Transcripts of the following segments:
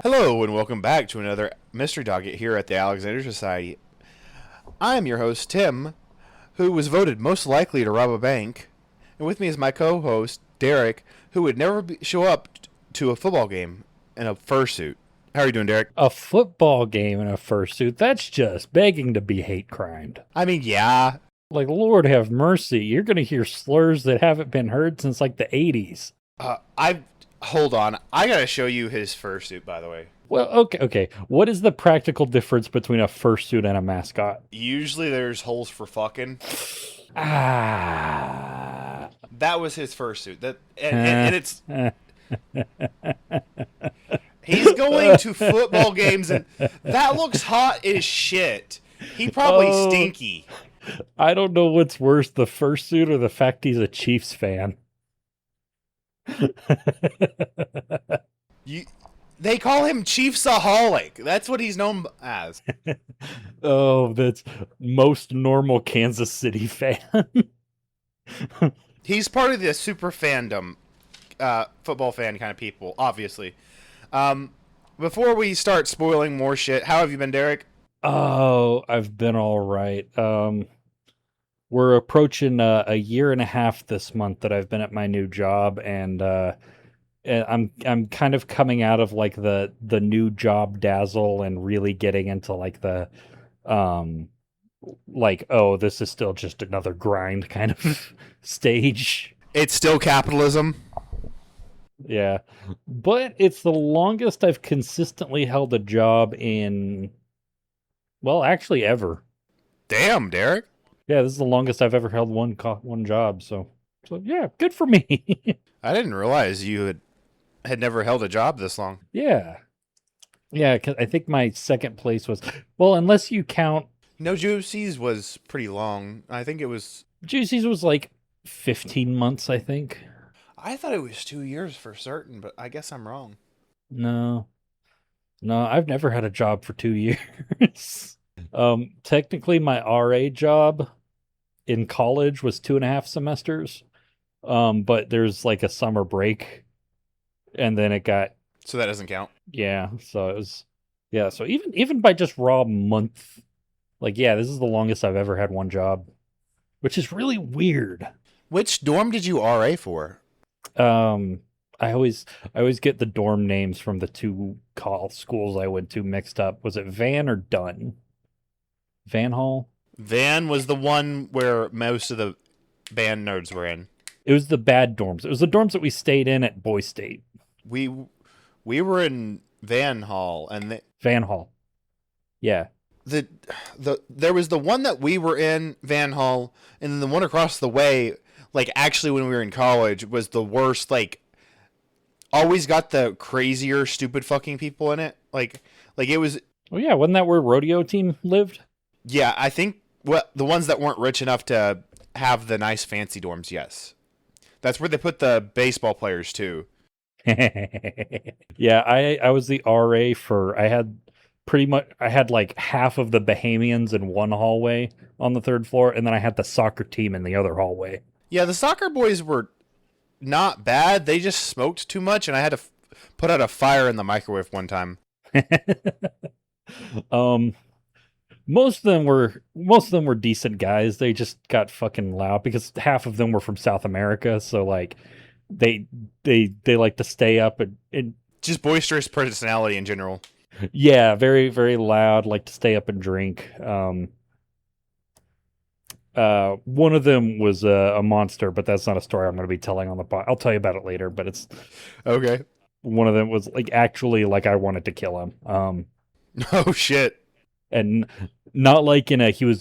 Hello, and welcome back to another Mystery Docket here at the Alexander Society. I'm your host, Tim, who was voted most likely to rob a bank. And with me is my co-host, Derek, who would never show up to a football game in a fursuit. How are you doing, Derek? A football game in a fursuit, that's just begging to be hate crimed. I mean, yeah. Like, Lord have mercy, you're going to hear slurs that haven't been heard since like the 80s. Hold on. I gotta show you his fursuit, by the way. Well, okay. What is the practical difference between a fursuit and a mascot? Usually there's holes for fucking. Ah. That was his fursuit. And it's... He's going to football games, and that looks hot as shit. He probably stinky. I don't know what's worse, the fursuit or the fact he's a Chiefs fan. They call him Chiefsaholic. That's what he's known as. Oh, that's most normal Kansas City fan. He's part of the super fandom, football fan kind of people, obviously. Before we start spoiling more shit, how have you been, Derek? Oh, I've been all right. We're approaching a year and a half this month that I've been at my new job, and I'm kind of coming out of like the new job dazzle and really getting into like the this is still just another grind kind of stage. It's still capitalism. Yeah. But it's the longest I've consistently held a job in, well, actually ever. Damn, Derek. Yeah, this is the longest I've ever held one job, so yeah, good for me. I didn't realize you had never held a job this long. Yeah. Yeah, 'cause I think my second place was, well, unless you count... No, Juicy's was pretty long. I think it was... Juicy's was like 15 months, I think. I thought it was 2 years for certain, but I guess I'm wrong. No, I've never had a job for 2 years. Technically, my RA job in college was 2.5 semesters. But there's like a summer break, and then it got... So that doesn't count? Yeah, so it was... Yeah, so even by just raw month, like, yeah, this is the longest I've ever had one job, which is really weird. Which dorm did you RA for? I always get the dorm names from the two schools I went to mixed up. Was it Van or Dunn? Van Hall? Van was the one where most of the band nerds were in. It was the bad dorms. It was the dorms that we stayed in at Boy State. We were in Van Hall, and Van Hall. Yeah. There was the one that we were in, Van Hall, and then the one across the way, like actually when we were in college, was the worst. Like, always got the crazier, stupid fucking people in it. Like it was. Oh yeah, wasn't that where Rodeo Team lived? Yeah, I think the ones that weren't rich enough to have the nice fancy dorms. Yes, that's where they put the baseball players too. Yeah, I was the RA for... I had like half of the Bahamians in one hallway on the third floor, and then I had the soccer team in the other hallway. Yeah, the soccer boys were not bad. They just smoked too much, and I had to put out a fire in the microwave one time. Most of them were decent guys. They just got fucking loud because half of them were from South America, so like they like to stay up and just boisterous personality in general. Yeah, very, very loud, like to stay up and drink. One of them was a monster, but that's not a story I'm going to be telling on the pod. I'll tell you about it later, but it's... Okay. One of them was like actually like I wanted to kill him. Oh shit. And not like in a he was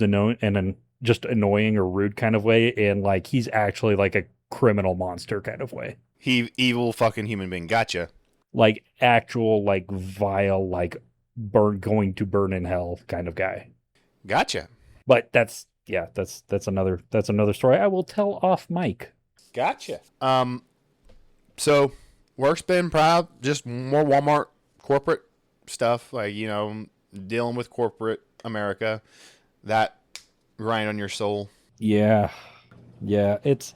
just annoying or rude kind of way, and like he's actually like a criminal monster kind of way. Evil fucking human being. Gotcha. Like actual, like vile, like going to burn in hell kind of guy. Gotcha. But that's another story I will tell off mic. Gotcha. So work's been proud, just more Walmart corporate stuff, like, dealing with corporate America, that grind on your soul. Yeah. It's,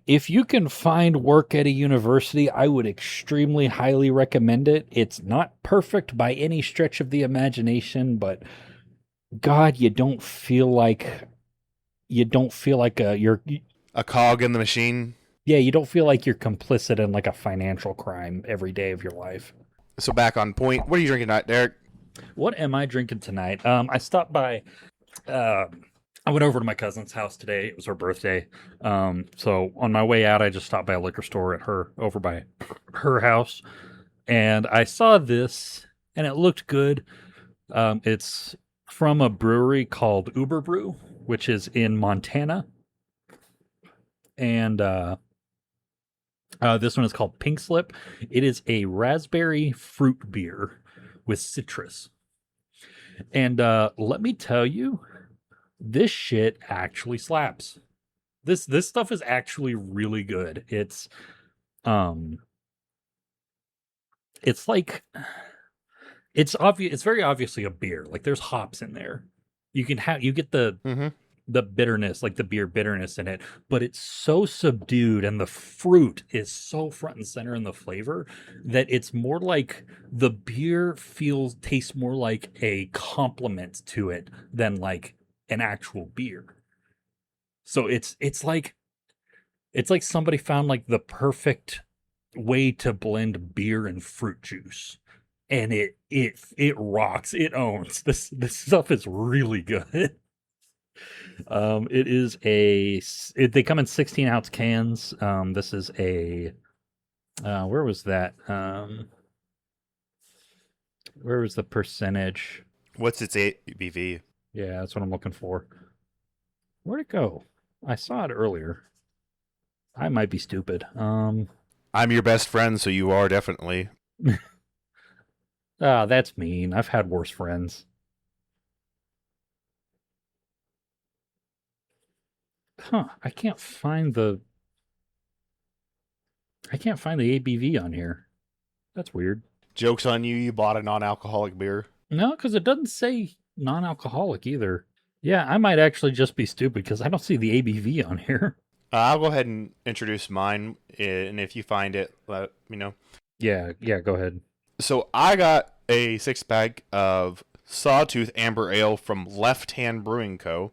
If you can find work at a university, I would extremely highly recommend it. It's not perfect by any stretch of the imagination, but God, you don't feel like A cog in the machine. yeah, you don't feel like you're complicit in like a financial crime every day of your life. So back on point. What are you drinking tonight, Derek? What am I drinking tonight? I stopped by. Uh, I went over to my cousin's house today. It was her birthday. So on my way out, I just stopped by a liquor store at her over by her house, and I saw this, and it looked good. It's from a brewery called Uber Brew, which is in Montana, and this one is called Pink Slip. It is a raspberry fruit beer with citrus. And let me tell you, this shit actually slaps. This stuff is actually really good. Um it's like it's obvious it's very obviously a beer. Like there's hops in there. You get Mm-hmm. the bitterness, like the beer bitterness in it, but it's so subdued and the fruit is so front and center in the flavor that it's more like the beer tastes more like a compliment to it than like an actual beer. So it's like somebody found like the perfect way to blend beer and fruit juice. And it rocks. It owns. This stuff is really good. It is they come in 16-ounce cans. This is a where was that? Where was the percentage? What's its ABV? Yeah, that's what I'm looking for. Where'd it go? I saw it earlier. I might be stupid. I'm your best friend, so you are definitely. That's mean. I've had worse friends. Huh, I can't find the ABV on here. That's weird. Joke's on you, you bought a non-alcoholic beer. No, because it doesn't say non-alcoholic either. Yeah, I might actually just be stupid because I don't see the ABV on here. I'll go ahead and introduce mine, and if you find it, let me know. Yeah, go ahead. So I got a 6-pack of Sawtooth Amber Ale from Left Hand Brewing Co.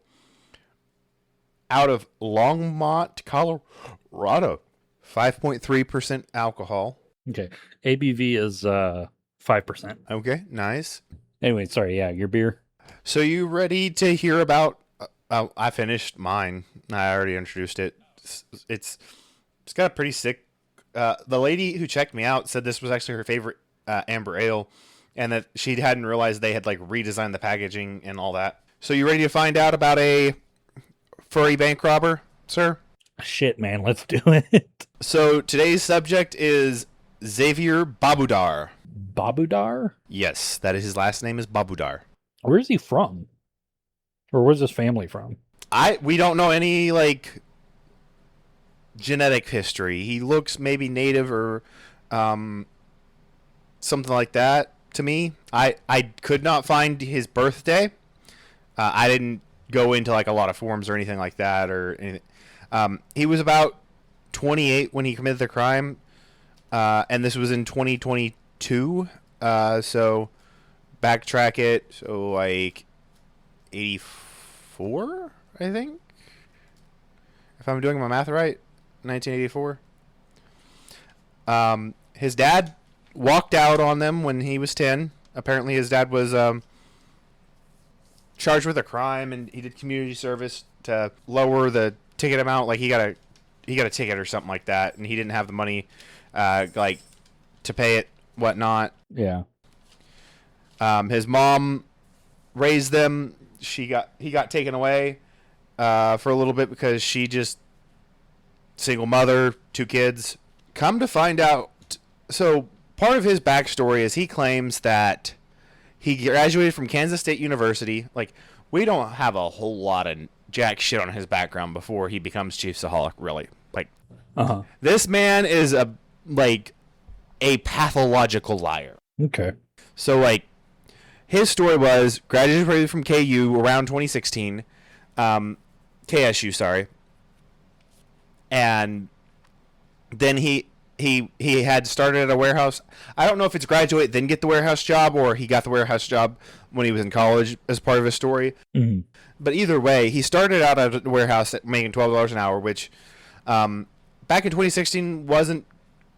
out of Longmont, Colorado. 5.3% alcohol. Okay, ABV is 5%. Okay, nice. Anyway, sorry. Yeah, your beer. So you ready to hear about? I finished mine. I already introduced it. It's got a pretty sick. The lady who checked me out said this was actually her favorite amber ale, and that she hadn't realized they had like redesigned the packaging and all that. So you ready to find out about a furry bank robber, sir? Shit, man, let's do it. So today's subject is Xaviar Babudar. Babudar? Yes, that is his last name is Babudar. Where's he from? Or where's his family from? We don't know any like genetic history. He looks maybe native or something like that to me. I could not find his birthday. I didn't go into like a lot of forums or anything like that or anything. He was about 28 when he committed the crime, and this was in 2022. So backtrack it. So like 84, I think, if I'm doing my math right. 1984. His dad walked out on them when he was 10. Apparently, his dad was charged with a crime, and he did community service to lower the ticket amount. Like he got a ticket or something like that, and he didn't have the money, like to pay it, whatnot. Yeah. His mom raised them. He got taken away for a little bit because she just single mother, 2 kids. Come to find out, so part of his backstory is he claims that he graduated from Kansas State University. Like, we don't have a whole lot of jack shit on his background before he becomes Chiefsaholic, really. Like, This man is a pathological liar. Okay. So, like, his story was graduated from KU around 2016. KSU, sorry. and then he had started at a warehouse. I don't know if it's graduate then get the warehouse job, or he got the warehouse job when he was in college as part of his story. Mm-hmm. But either way, he started out at a warehouse at making $12 an hour, which back in 2016 wasn't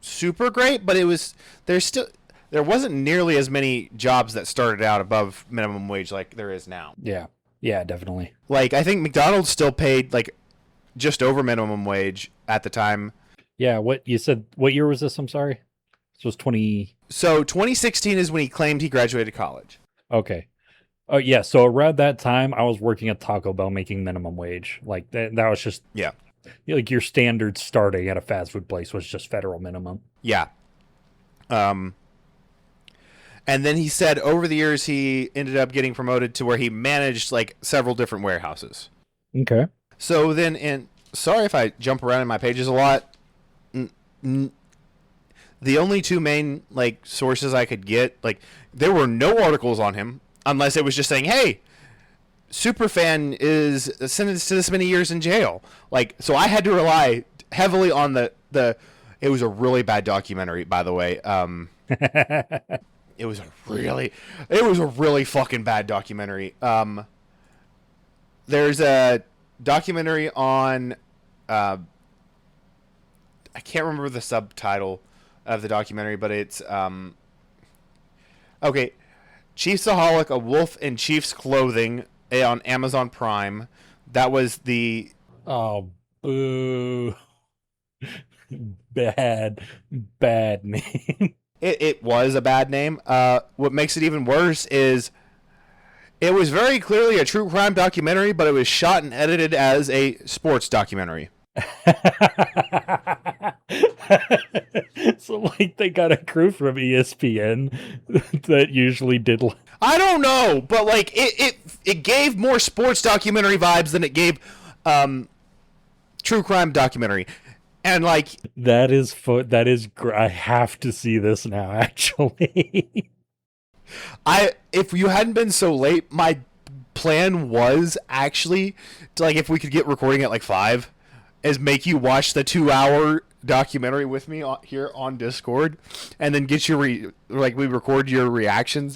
super great, but there wasn't nearly as many jobs that started out above minimum wage like there is now. Yeah, definitely. Like, I think McDonald's still paid like just over minimum wage at the time. Yeah, what you said, what year was this? I'm sorry. This was 20. So 2016 is when he claimed he graduated college. Okay. Oh, yeah, so around that time, I was working at Taco Bell making minimum wage. Like, that was just... Yeah. Like, your standard starting at a fast food place was just federal minimum. Yeah. And then he said over the years he ended up getting promoted to where he managed, like, several different warehouses. Okay. So then, sorry if I jump around in my pages a lot. The only two main, like, sources I could get, like, there were no articles on him, unless it was just saying, hey, Superfan is sentenced to this many years in jail. Like, so I had to rely heavily on the it was a really bad documentary, by the way. It was a really fucking bad documentary. There's a documentary on I can't remember the subtitle of the documentary, but it's okay. Chiefsaholic, a wolf in Chiefs clothing on Amazon Prime. That was the... Oh, boo. Bad name. It was a bad name. What makes it even worse is it was very clearly a true crime documentary, but it was shot and edited as a sports documentary. So, like, they got a crew from ESPN that usually did... I don't know, but, like, it gave more sports documentary vibes than it gave true crime documentary. And, like... That is I have to see this now, actually. If you hadn't been so late, my plan was actually to, like, if we could get recording at, like, 5, is make you watch the 2-hour documentary with me here on Discord, and then get we record your reactions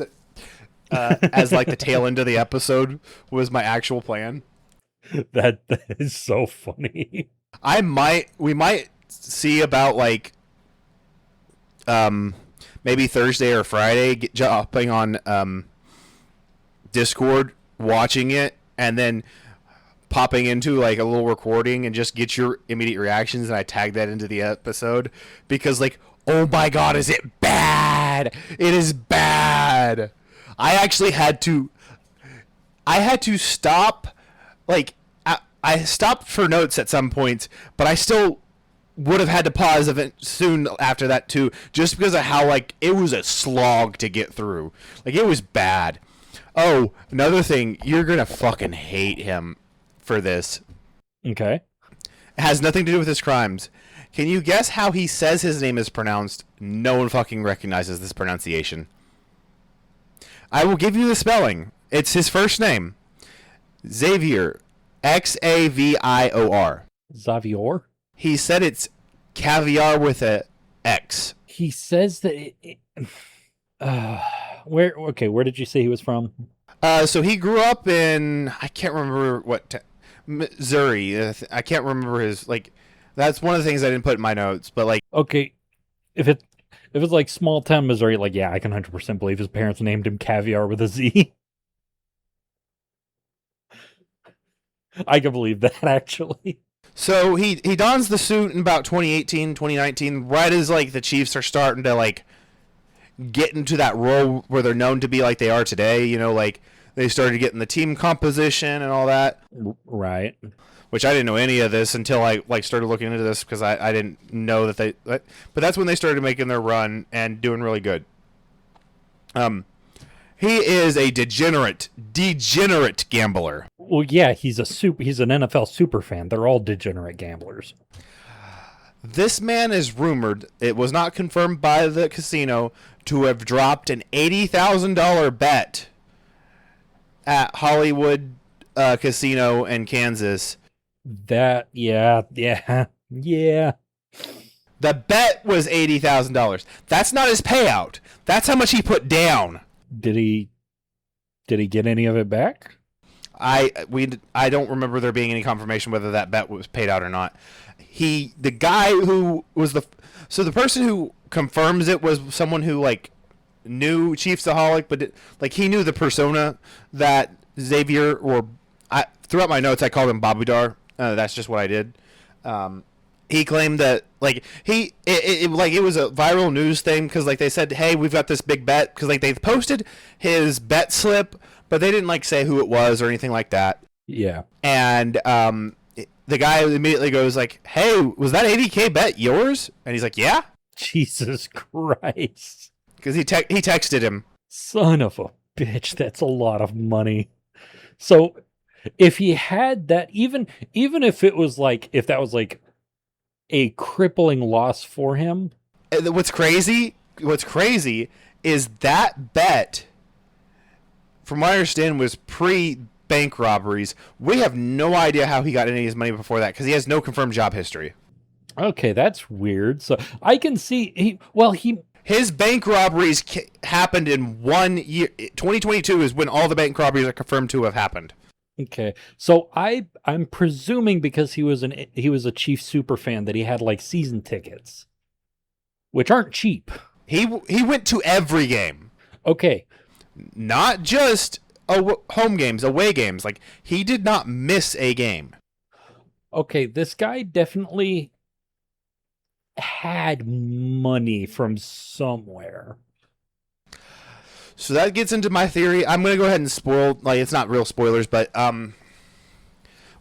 as, like, the tail end of the episode was my actual plan. That is so funny. We might see about, like, maybe Thursday or Friday, jumping on Discord, watching it, and then popping into, like, a little recording and just get your immediate reactions, and I tag that into the episode, because, like, oh my god, is it bad? It is bad. I actually had to stop, like, I stopped for notes at some points, but I still would have had to pause soon after that too, just because of how, like, it was a slog to get through. Like, it was bad. Oh, another thing, you're gonna fucking hate him for this. Okay. It has nothing to do with his crimes. Can you guess how he says his name is pronounced? No one fucking recognizes this pronunciation. I will give you the spelling. It's his first name. Xaviar. Xavior. Xavier? He said it's caviar with a X. He says that where did you say he was from? So he grew up in, I can't remember what, Missouri. I can't remember his, like, that's one of the things I didn't put in my notes, but, like... Okay, if it's like small town Missouri, like, yeah, I can 100% believe his parents named him Caviar with a Z. I can believe that, actually. So he dons the suit in about 2018, 2019, right as, like, the Chiefs are starting to, like, get into that role where they're known to be like they are today. You know, like, they started getting the team composition and all that. Right. Which I didn't know any of this until I, like, started looking into this, because I didn't know that but that's when they started making their run and doing really good. He is a degenerate gambler. Well, yeah, he's an NFL super fan. They're all degenerate gamblers. This man is rumored, it was not confirmed by the casino, to have dropped an $80,000 bet at Hollywood Casino in Kansas. Yeah. Yeah. The bet was $80,000. That's not his payout. That's how much he put down. Did he get any of it back? I don't remember there being any confirmation whether that bet was paid out or not. The guy who was the person who confirms it was someone who like knew Chiefsaholic, but like he knew the persona that Xaviar, or throughout my notes I called him Babudar. That's just what I did. He claimed that like it was a viral news thing because like they said, hey, we've got this big bet, because like they posted his bet slip, but they didn't like say who it was or anything like that. Yeah. And the guy immediately goes like, hey, was that $80K bet yours? And he's like, yeah. Jesus Christ. Because he texted him. Son of a bitch, that's a lot of money. So if he had that, even if it was like, if that was like a crippling loss for him. What's crazy is that bet, from what I understand, was pre-bank robberies. We have no idea how he got any of his money before that, because he has no confirmed job history. Okay, that's weird. So I can see his bank robberies happened in 1 year. 2022 is when all the bank robberies are confirmed to have happened. Okay, so I'm presuming because he was a Chiefs super fan that he had like season tickets, which aren't cheap. He went to every game. Okay, not just home games, away games. Like he did not miss a game. Okay, this guy definitely had money from somewhere. So that gets into my theory. I'm going to go ahead and spoil, like, it's not real spoilers, but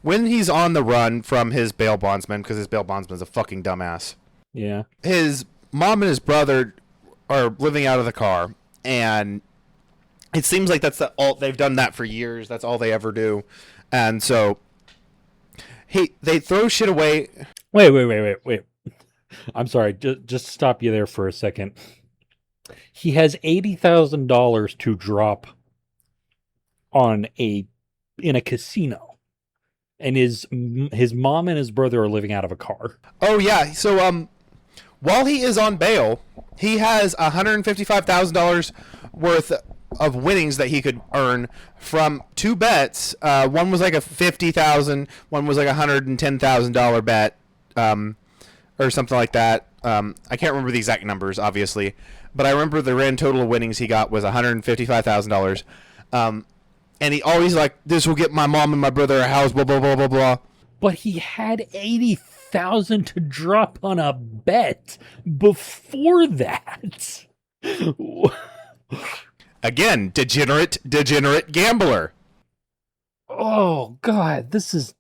when he's on the run from his bail bondsman, because his bail bondsman's a fucking dumbass. Yeah. His mom and his brother are living out of the car, and it seems like that's all they've done that for years. That's all they ever do. And so they throw shit away. Wait. I'm sorry. Just stop you there for a second. He has $80,000 to drop in a casino, and his mom and his brother are living out of a car. Oh yeah. So while he is on bail, he has $155,000 worth of winnings that he could earn from two bets. One was like a $50,000. One was like $110,000 bet. Or something like that. I can't remember the exact numbers, obviously, but I remember the grand total of winnings he got was $155,000. And he always like, this will get my mom and my brother a house, blah blah blah blah blah. But he had $80,000 to drop on a bet before that. Again, degenerate gambler. Oh God, this is.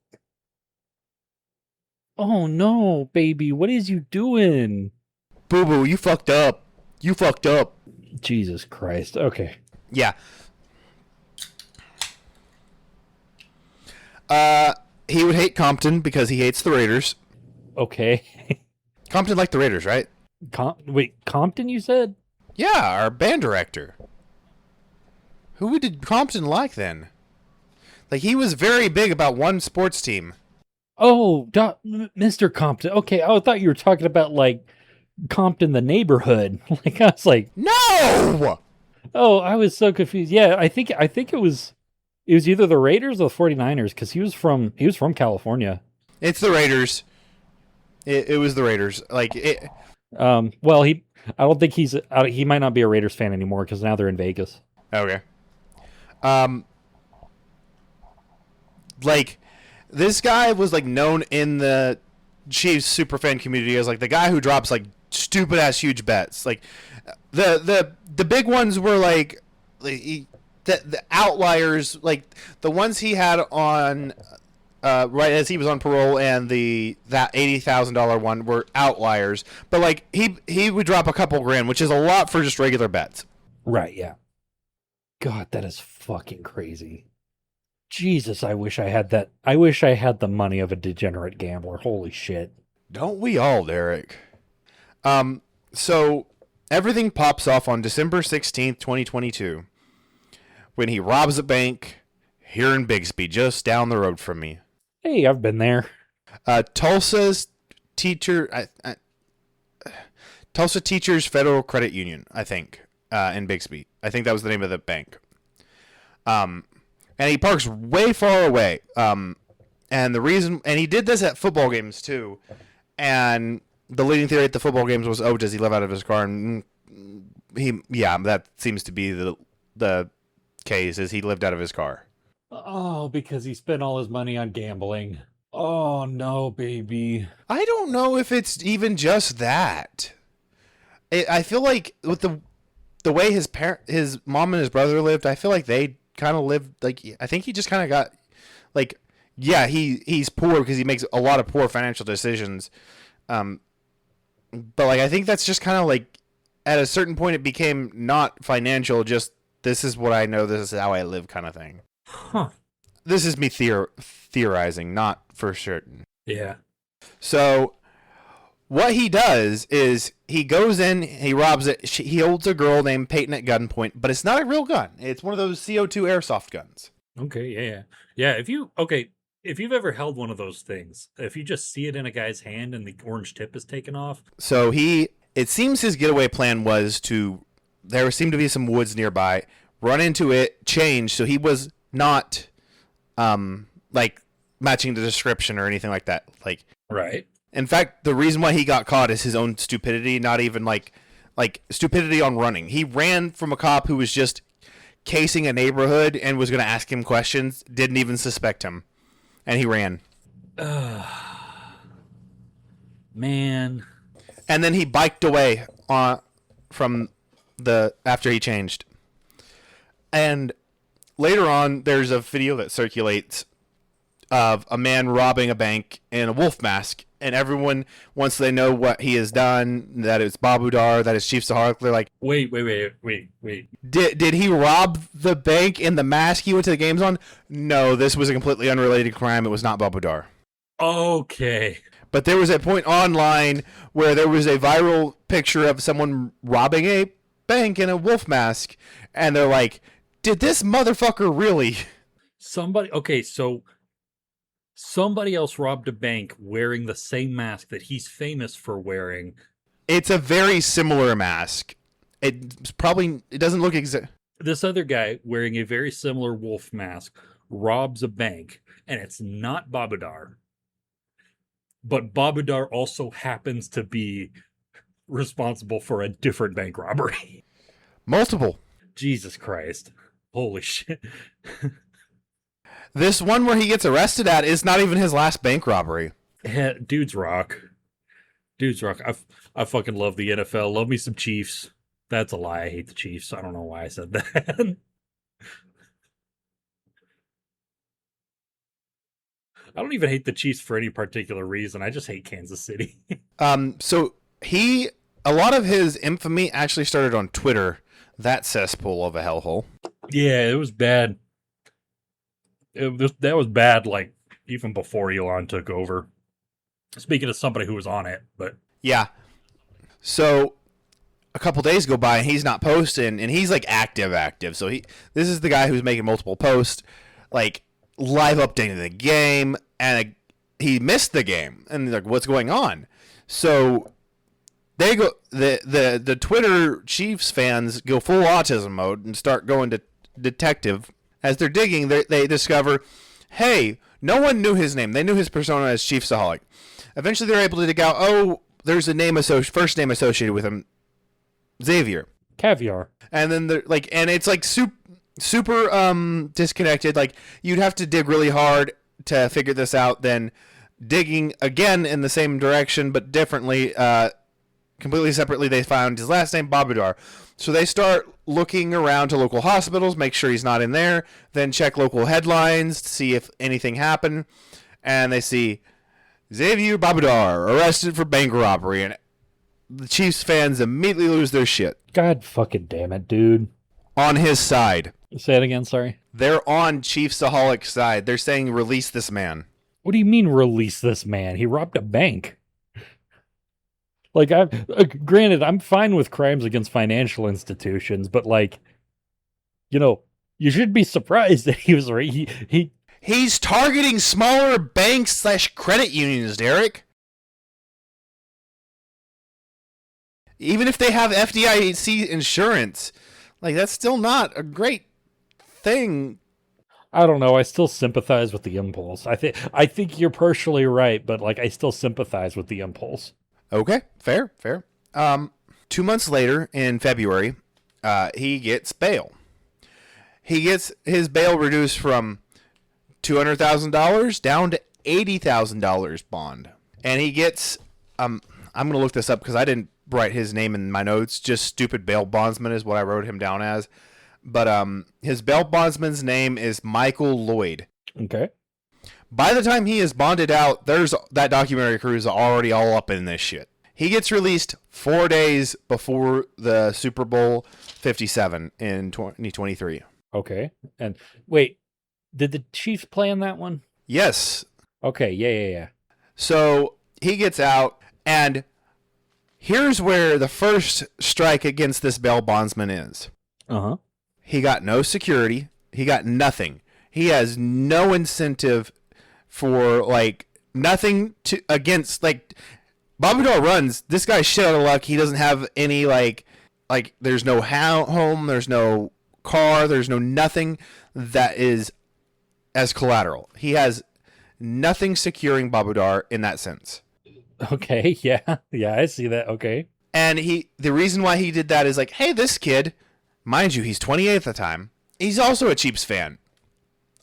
Oh no, baby, what is you doing? Boo boo, you fucked up. Jesus Christ. Okay. Yeah. He would hate Compton because he hates the Raiders. Okay. Compton liked the Raiders, right? Wait, Compton, you said? Yeah, our band director. Who did Compton like then? Like, he was very big about one sports team. Oh, Mr. Compton. Okay, I thought you were talking about, like, Compton, the neighborhood. Like, I was like... No! Oh, I was so confused. Yeah, I think it was either the Raiders or the 49ers, because he was from California. It's the Raiders. It was the Raiders. Like, it... Well, I don't think he might not be a Raiders fan anymore, because now they're in Vegas. Okay. Like... This guy was like known in the Chiefs superfan community as like the guy who drops like stupid ass huge bets. Like the big ones were like the outliers, like the ones he had on right as he was on parole, and that $80,000 one were outliers. But like he would drop a couple grand, which is a lot for just regular bets. Right, yeah. God, that is fucking crazy. Jesus, I wish I had that. I wish I had the money of a degenerate gambler. Holy shit. Don't we all, Derek? So everything pops off on December 16th, 2022, when he robs a bank here in Bixby, just down the road from me. Hey, I've been there. Tulsa's Tulsa Teachers Federal Credit Union, I think, in Bixby. I think that was the name of the bank. And he parks way far away. And he did this at football games too. And the leading theory at the football games was, does he live out of his car? And that seems to be the case, is he lived out of his car. Oh, because he spent all his money on gambling. Oh no, baby. I don't know if it's even just that. I feel like with the way his mom and his brother lived, I feel like they kind of lived like, I think he just kind of got like, yeah, he's poor because he makes a lot of poor financial decisions. But like, I think that's just kind of like, at a certain point it became not financial, just this is what I know, this is how I live kind of thing. Huh. This is me theorizing, not for certain. Yeah. So what he does is he goes in, he robs it. He holds a girl named Peyton at gunpoint, but it's not a real gun. It's one of those CO2 airsoft guns. Okay, yeah. If you've ever held one of those things, if you just see it in a guy's hand and the orange tip is taken off. So it seems his getaway plan was there seemed to be some woods nearby, run into it, change, so he was not like matching the description or anything like that. Like, right. In fact, the reason why he got caught is his own stupidity, not even like stupidity on running. He ran from a cop who was just casing a neighborhood and was going to ask him questions, didn't even suspect him, and he ran. Man. And then he biked away from after he changed. And later on, there's a video that circulates of a man robbing a bank in a wolf mask, and everyone, once they know what he has done, that it's Babudar, that it's Chiefsaholic, they're like, wait. Did he rob the bank in the mask he went to the games on? No, this was a completely unrelated crime. It was not Babudar. Okay. But there was a point online where there was a viral picture of someone robbing a bank in a wolf mask, and they're like, did this motherfucker really? Somebody else robbed a bank wearing the same mask that he's famous for wearing. It's a very similar mask. It doesn't look exact. This other guy wearing a very similar wolf mask robs a bank, and it's not Babudar. But Babudar also happens to be responsible for a different bank robbery. Multiple. Jesus Christ. Holy shit. This one where he gets arrested at is not even his last bank robbery. Dudes rock. I fucking love the NFL. Love me some Chiefs. That's a lie. I hate the Chiefs. I don't know why I said that. I don't even hate the Chiefs for any particular reason. I just hate Kansas City. So a lot of his infamy actually started on Twitter. That cesspool of a hellhole. Yeah, it was bad. That was bad, like, even before Elon took over. Speaking of somebody who was on it, but... Yeah. So, a couple days go by, and he's not posting, and he's, like, active. So, this is the guy who's making multiple posts, like, live updating the game, and he missed the game. And, like, what's going on? So, they go... The Twitter Chiefs fans go full autism mode and start going to detective. As they're digging, they discover, hey, no one knew his name. They knew his persona as Chiefsaholic. Eventually, they're able to dig out, there's a first name associated with him, Xaviar. Caviar. And then they're like, and it's like super disconnected. Like, you'd have to dig really hard to figure this out. Then digging again in the same direction but differently, completely separately, they found his last name, Babudar. So they start looking around to local hospitals, make sure he's not in there, then check local headlines to see if anything happened, and they see Xaviar Babudar arrested for bank robbery, and the Chiefs fans immediately lose their shit. God fucking damn it, dude. On his side. Say it again, sorry. They're on Chiefsaholic's side. They're saying release this man. What do you mean release this man? He robbed a bank. Like, granted, I'm fine with crimes against financial institutions, but, like, you should be surprised that he was He's targeting smaller banks / credit unions, Derek. Even if they have FDIC insurance, like that's still not a great thing. I don't know. I still sympathize with the impulse. I think you're partially right, but like I still sympathize with the impulse. Okay, fair, fair. 2 months later, in February, he gets bail. He gets his bail reduced from $200,000 down to $80,000 bond, and he gets. I'm gonna look this up because I didn't write his name in my notes. Just stupid bail bondsman is what I wrote him down as. But his bail bondsman's name is Michael Lloyd. Okay. By the time he is bonded out, there's that documentary crew is already all up in this shit. He gets released 4 days before the Super Bowl 57 in 2023. Okay. And wait, did the Chiefs play in that one? Yes. Okay. Yeah. So he gets out, and here's where the first strike against this bail bondsman is. Uh-huh. He got no security. He got nothing. He has no incentive for, like, nothing to against, like, Babudar runs. This guy's shit out of luck. He doesn't have any, like there's no home, there's no car, there's no nothing that is as collateral. He has nothing securing Babudar in that sense. Okay. Yeah. Yeah. I see that. Okay. And the reason why he did that is like, hey, this kid, mind you, he's 28 at the time. He's also a Chiefs fan.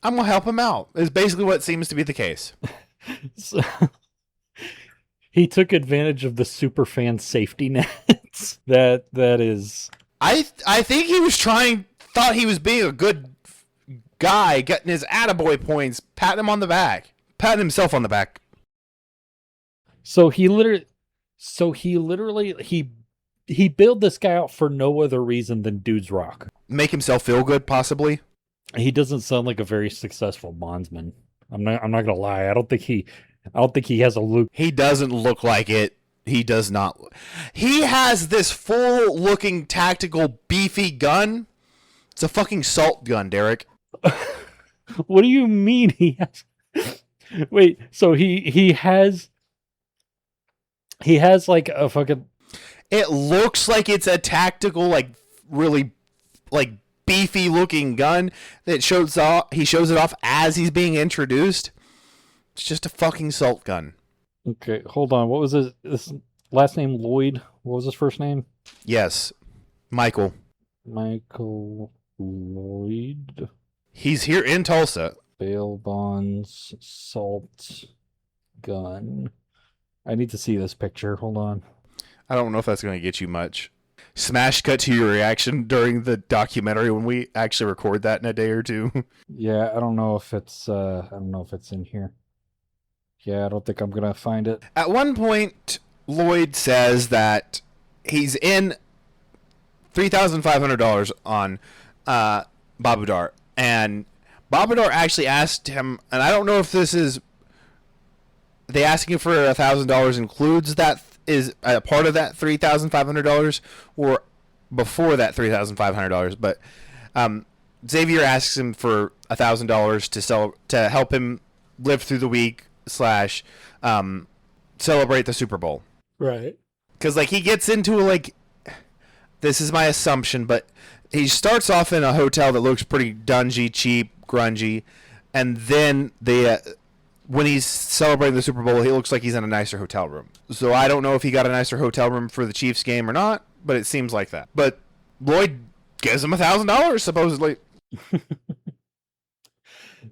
I'm going to help him out, is basically what seems to be the case. So, he took advantage of the Superfan safety nets. That is. I think he was thought he was being a good guy, getting his attaboy points, patting himself on the back. So he literally he bailed this guy out for no other reason than dudes rock. Make himself feel good, possibly. He doesn't sound like a very successful bondsman. I'm not gonna lie. I don't think he has a look. He doesn't look like it. He does not. He has this full looking tactical beefy gun. It's a fucking salt gun, Derek. What do you mean he has? Wait, so he has like a fucking. It looks like it's a tactical, like really, like beefy looking gun that shows off. He shows it off as he's being introduced. It's just a fucking salt gun. Okay, hold on. What was his last name? Lloyd. What was his first name? Yes, Michael. Michael Lloyd. He's here in Tulsa. Bail bonds, salt gun. I need to see this picture. Hold on. I don't know if that's going to get you much. Smash cut to your reaction during the documentary when we actually record that in a day or two. Yeah, I don't know if it's in here. Yeah, I don't think I'm gonna find it. At one point, Lloyd says that he's in $3,500 on Babudar, and Babudar actually asked him, and I don't know if this is they asking for $1,000 includes that is a part of that $3,500 or before that $3,500, but Xaviar asks him for $1,000 to help him live through the week / celebrate the Super Bowl. Right. Because like he gets into like, this is my assumption, but he starts off in a hotel that looks pretty dungy, cheap, grungy, and then when he's celebrating the Super Bowl, he looks like he's in a nicer hotel room. So I don't know if he got a nicer hotel room for the Chiefs game or not, but it seems like that. But Lloyd gives him $1,000 supposedly.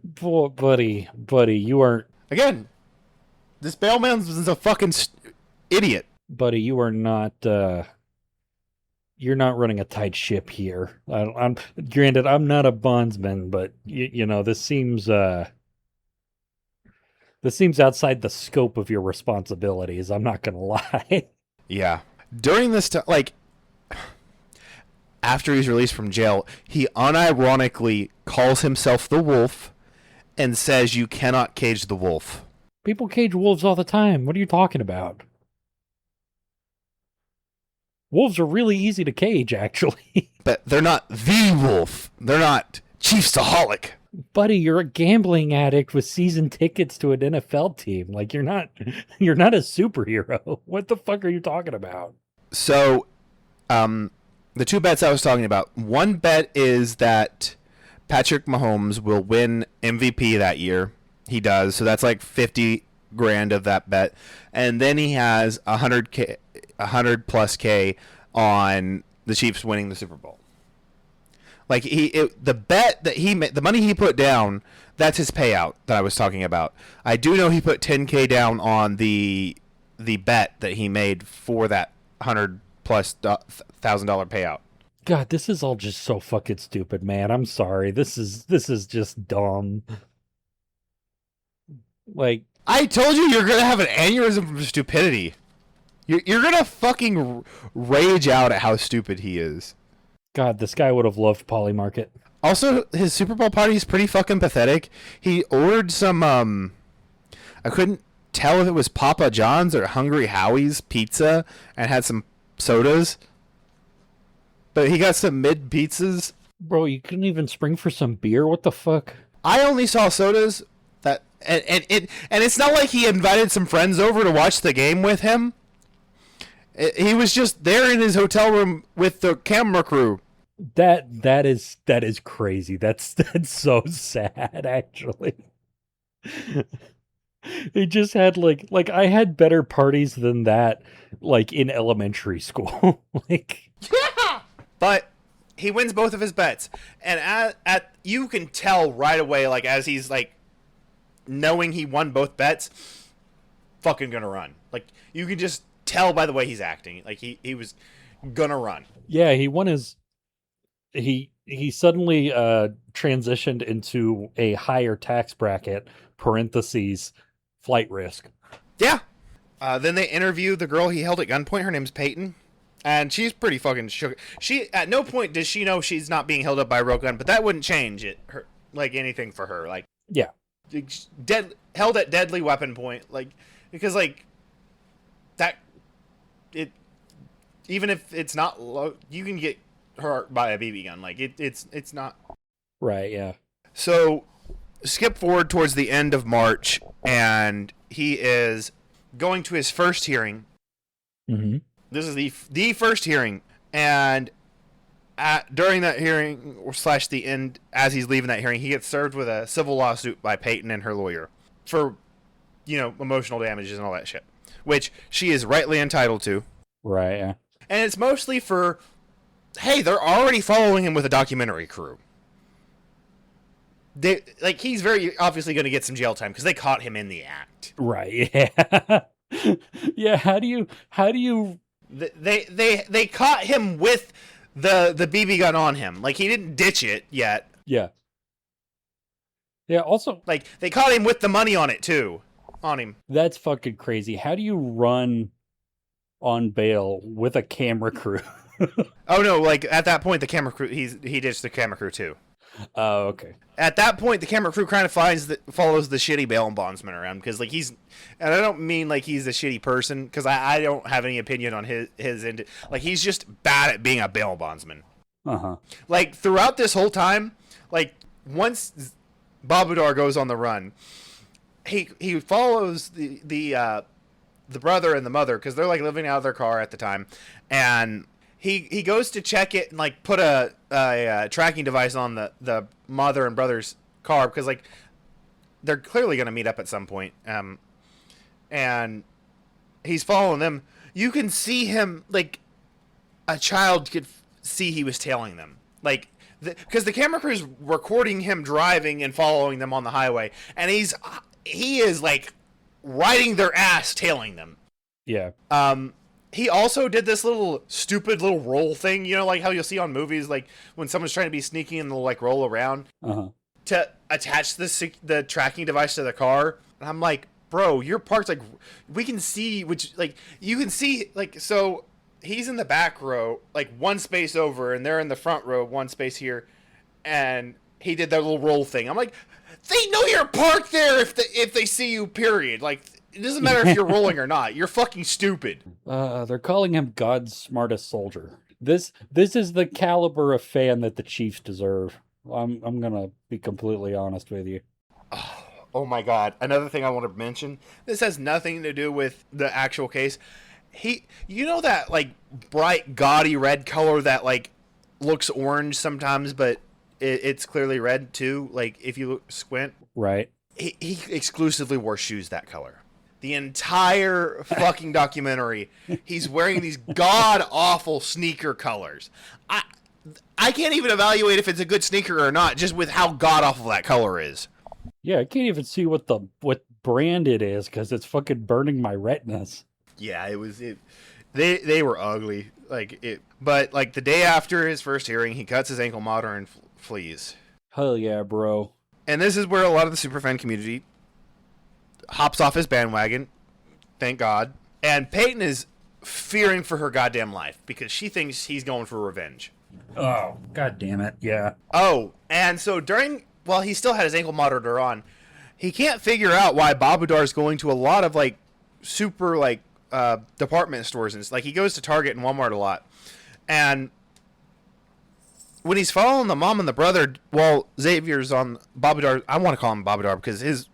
Boy, buddy, you aren't. Again, this bailman is a fucking idiot. Buddy, you are not. You're not running a tight ship here. I'm granted, I'm not a bondsman, but you know this seems outside the scope of your responsibilities. I'm not gonna lie. Yeah. During this time, like after he's released from jail, he unironically calls himself the Wolf and says you cannot cage the wolf. People cage wolves all the time. What are you talking about? Wolves are really easy to cage, actually. But they're not the wolf. They're not Chiefsaholic. Buddy, you're a gambling addict with season tickets to an NFL team. Like you're not a superhero. What the fuck are you talking about? So, the two bets I was talking about. One bet is that Patrick Mahomes will win MVP that year. He does. So that's like 50 grand of that bet. And then he has 100 plus K on the Chiefs winning the Super Bowl. Like the bet that he made, the money he put down, that's his payout that I was talking about. I do know he put 10K down on the bet that he made for that 100 plus $1,000 payout. God, this is all just so fucking stupid, man. I'm sorry. This is just dumb. Like, I told you you're gonna have an aneurysm from stupidity. You're gonna fucking rage out at how stupid he is. God, this guy would have loved Polymarket. Also, his Super Bowl party is pretty fucking pathetic. He ordered some I couldn't tell if it was Papa John's or Hungry Howie's pizza and had some sodas. But he got some mid pizzas. Bro, you couldn't even spring for some beer? What the fuck? I only saw sodas that and it's not like he invited some friends over to watch the game with him. He was just there in his hotel room with the camera crew. That is crazy. That's so sad, actually. He just had like I had better parties than that, like in elementary school. Like, yeah, but he wins both of his bets, and at you can tell right away, like as he's like knowing he won both bets, fucking gonna run. Like you can just tell by the way he's acting, like he was gonna run. Yeah, he won his. He suddenly transitioned into a higher tax bracket. Parentheses, flight risk. Yeah. Then they interview the girl he held at gunpoint. Her name's Peyton. And she's pretty fucking shook. She, at no point does she know she's not being held up by a real gun, but that wouldn't change it, her, like anything for her. Like, yeah. Held at deadly weapon point. Like, because, like, that, it, even if it's not low, you can get hurt by a BB gun. Like, it's not. Right, yeah. So, skip forward towards the end of March, and he is going to his first hearing. Mm-hmm. This is the first hearing, and during that hearing / the end, as he's leaving that hearing, he gets served with a civil lawsuit by Peyton and her lawyer for, emotional damages and all that shit, which she is rightly entitled to. Right, yeah. And it's mostly for, hey, they're already following him with a documentary crew. He's very obviously going to get some jail time because they caught him in the act. Right, yeah. Yeah, how do you They caught him with the BB gun on him. Like, he didn't ditch it yet. Yeah. Yeah, also, like, they caught him with the money on it too. On him. That's fucking crazy. How do you run on bail with a camera crew? Oh no, like at that point the camera crew he ditched the camera crew too. Oh, okay. At that point the camera crew kind of follows the shitty bail bondsman around because like he's, and I don't mean like he's a shitty person because I don't have any opinion on his end. Like he's just bad at being a bail bondsman. Uh-huh. Like throughout this whole time, like once Babudar goes on the run, he follows the brother and the mother because they're like living out of their car at the time, and he goes to check it and like put a tracking device on the mother and brother's car because like they're clearly going to meet up at some point, and he's following them. You can see him like a child could see he was tailing them, like because the camera crew's recording him driving and following them on the highway, and he is like riding their ass tailing them. Yeah. He also did this stupid little roll thing, like how you'll see on movies, like when someone's trying to be sneaky and they'll like roll around to attach the tracking device to the car. And I'm like, bro, your park's like, we can see, which like you can see, like, so he's in the back row, like one space over, and they're in the front row, one space here, and he did that little roll thing. I'm like, they know you're parked there if they see you, period. Like, it doesn't matter if you're rolling or not. You're fucking stupid. They're calling him God's smartest soldier. This is the caliber of fan that the Chiefs deserve. I'm gonna be completely honest with you. Oh my God. Another thing I want to mention. This has nothing to do with the actual case. you know that like bright gaudy red color that like looks orange sometimes, but it's clearly red too. Like if you squint, Right. he exclusively wore shoes that color. The entire fucking documentary, he's wearing these god awful sneaker colors. I can't even evaluate if it's a good sneaker or not, just with how god awful that color is. Yeah, I can't even see what brand it is because it's fucking burning my retinas. Yeah, they were ugly. But like the day after his first hearing, he cuts his ankle monitor and flees. Hell yeah, bro. And this is where a lot of the Superfan community hops off his bandwagon. Thank God. And Peyton is fearing for her goddamn life because she thinks he's going for revenge. Oh, god damn it. Yeah. Oh, and so while he still had his ankle monitor on, he can't figure out why Babudar is going to a lot of like super like department stores, and like he goes to Target and Walmart a lot. And when he's following the mom and the brother, while Xavier's on Babudar, I want to call him Babudar because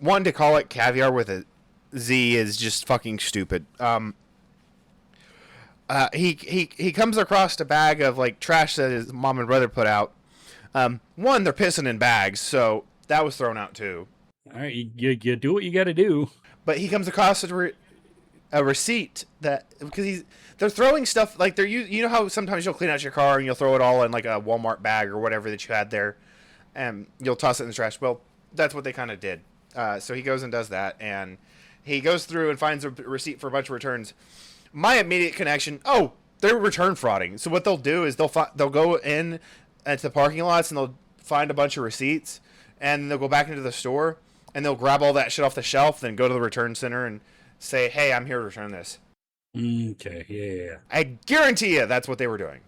wanting to call it caviar with a Z is just fucking stupid. He comes across a bag of like trash that his mom and brother put out. One, they're pissing in bags, so that was thrown out too. All right, you do what you got to do. But he comes across a receipt that because they're throwing stuff like you know how sometimes you'll clean out your car and you'll throw it all in like a Walmart bag or whatever that you had there, and you'll toss it in the trash. Well, that's what they kind of did. So he goes and does that, and he goes through and finds a receipt for a bunch of returns. My immediate connection, they're return frauding. So what they'll do is they'll go in at the parking lots and they'll find a bunch of receipts, and they'll go back into the store and they'll grab all that shit off the shelf, then go to the return center and say, "Hey, I'm here to return this." Okay, yeah. I guarantee you that's what they were doing.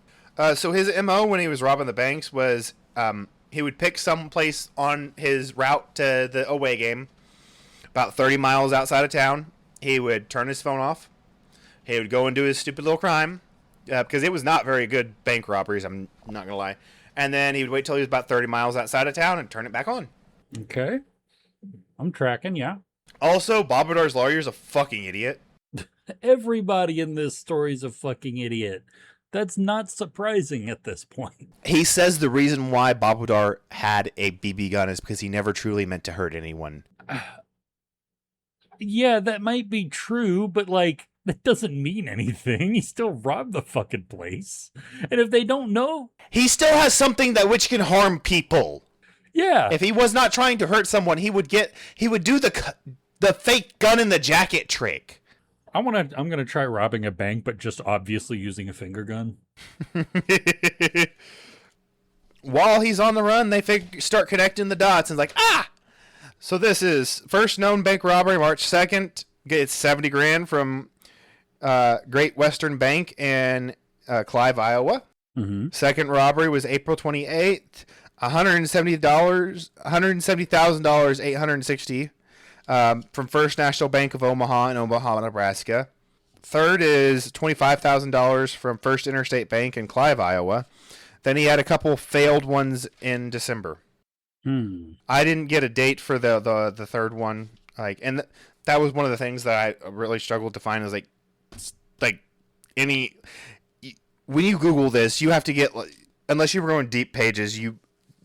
So his MO when he was robbing the banks was he would pick some place on his route to the away game, about 30 miles outside of town. He would turn his phone off. He would go and do his stupid little crime, because it was not very good bank robberies, I'm not going to lie. And then he would wait till he was about 30 miles outside of town and turn it back on. Okay. I'm tracking, yeah. Also, Babudar's lawyer's a fucking idiot. Everybody in this story is a fucking idiot. That's not surprising at this point. He says the reason why Babudar had a BB gun is because he never truly meant to hurt anyone. Yeah, that might be true, but like, that doesn't mean anything. He still robbed the fucking place. And if they don't know... He still has something that which can harm people. Yeah. If he was not trying to hurt someone, he would do the fake gun in the jacket trick. I'm gonna try robbing a bank, but just obviously using a finger gun. While he's on the run, they start connecting the dots and like, so this is first known bank robbery, March 2nd. Gets 70 grand from Great Western Bank in Clive, Iowa. Mm-hmm. Second robbery was April 28th. $170,000, 860 from First National Bank of Omaha in Omaha, Nebraska. Third is $25,000 from First Interstate Bank in Clive, Iowa. Then he had a couple failed ones in December. I didn't get a date for the third one. That was one of the things that I really struggled to find. Is like when you Google this, you have to get, unless you were going deep pages, you